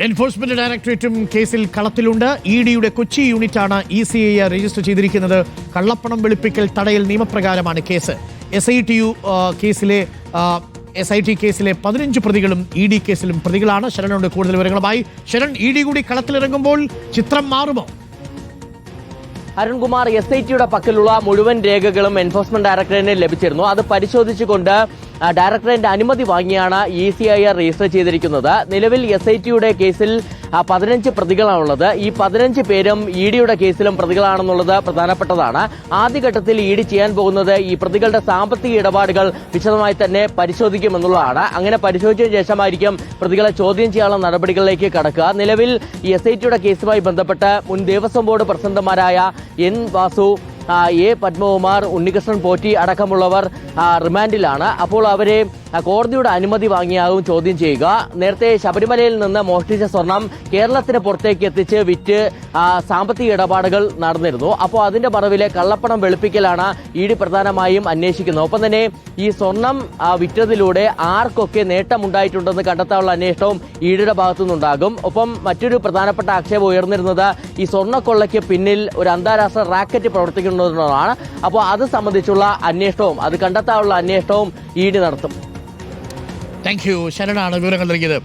Enforcement ഡയറക്ടറേറ്റും കേസിൽ കളത്തിലുണ്ട്. ഇഡിയുടെ കൊച്ചി യൂണിറ്റാണ് ECIR register ചെയ്തിരിക്കുന്നത്. കള്ളപ്പണം വെളുപ്പിക്കൽ തടയൽ നിയമപ്രകാരമാണ് കേസ്. SIT കേസിലെ 15 പ്രതികളും ED കേസിലും പ്രതികളാണ്. ശരണുണ്ട് കൂടുതൽ വിവരങ്ങളുമായി. ശരൺ, ED കൂടി കളത്തിലിറങ്ങുമ്പോൾ ചിത്രം മാറുമോ? അരുൺകുമാർ, SITയുടെ പക്കലുള്ള മുഴുവൻ രേഖകളും എൻഫോഴ്സ്മെന്റ് ഡയറക്ടറേറ്റിന് ലഭിച്ചിരുന്നു. അത് പരിശോധിച്ചുകൊണ്ട് ഡയറക്ടറേറ്റിന്റെ അനുമതി വാങ്ങിയാണ് ECIR രജിസ്റ്റർ ചെയ്തിരിക്കുന്നത്. നിലവിൽ SITയുടെ കേസിൽ 15 പ്രതികളാണുള്ളത്. ഈ 15 പേരും EDയുടെ കേസിലും പ്രതികളാണെന്നുള്ളത് പ്രധാനപ്പെട്ടതാണ്. ആദ്യഘട്ടത്തിൽ ED ചെയ്യാൻ പോകുന്നത് ഈ പ്രതികളുടെ സാമ്പത്തിക ഇടപാടുകൾ വിശദമായി തന്നെ പരിശോധിക്കുമെന്നുള്ളതാണ്. അങ്ങനെ പരിശോധിച്ചതിന് ശേഷമായിരിക്കും പ്രതികളെ ചോദ്യം ചെയ്യാനുള്ള നടപടികളിലേക്ക് കടക്കുക. നിലവിൽ ഈ SITയുടെ കേസുമായി ബന്ധപ്പെട്ട് മുൻ ദേവസ്വം ബോർഡ് പ്രസിഡന്റുമാരായ N. വാസു, A. പത്മകുമാർ, ഉണ്ണികൃഷ്ണൻ പോറ്റി അടക്കമുള്ളവർ റിമാൻഡിലാണ്. അപ്പോൾ അവരെ കോടതിയുടെ അനുമതി വാങ്ങിയാകും ചോദ്യം ചെയ്യുക. നേരത്തെ ശബരിമലയിൽ നിന്ന് മോഷ്ടിച്ച സ്വർണം കേരളത്തിന് പുറത്തേക്ക് എത്തിച്ച് വിറ്റ് സാമ്പത്തിക ഇടപാടുകൾ നടന്നിരുന്നു. അപ്പോൾ അതിന്റെ മറവിലെ കള്ളപ്പണം വെളുപ്പിക്കലാണ് ED പ്രധാനമായും അന്വേഷിക്കുന്നത്. ഒപ്പം തന്നെ ഈ സ്വർണം വിറ്റതിലൂടെ ആർക്കൊക്കെ നേട്ടമുണ്ടായിട്ടുണ്ടെന്ന് കണ്ടെത്താനുള്ള അന്വേഷണവും EDയുടെ ഭാഗത്തുനിന്നുണ്ടാകും. ഒപ്പം മറ്റൊരു പ്രധാനപ്പെട്ട ആക്ഷേപം ഉയർന്നിരുന്നത് ഈ സ്വർണ്ണക്കൊള്ളയ്ക്ക് പിന്നിൽ ഒരു അന്താരാഷ്ട്ര റാക്കറ്റ് പ്രവർത്തിക്കുന്നതാണ്. അപ്പോൾ അത് സംബന്ധിച്ചുള്ള അന്വേഷണവും അത് കണ്ടെത്താനുള്ള അന്വേഷണവും ED നടത്തും. Thank you. ശരണാണ് വിവരങ്ങൾ നൽകിയത്.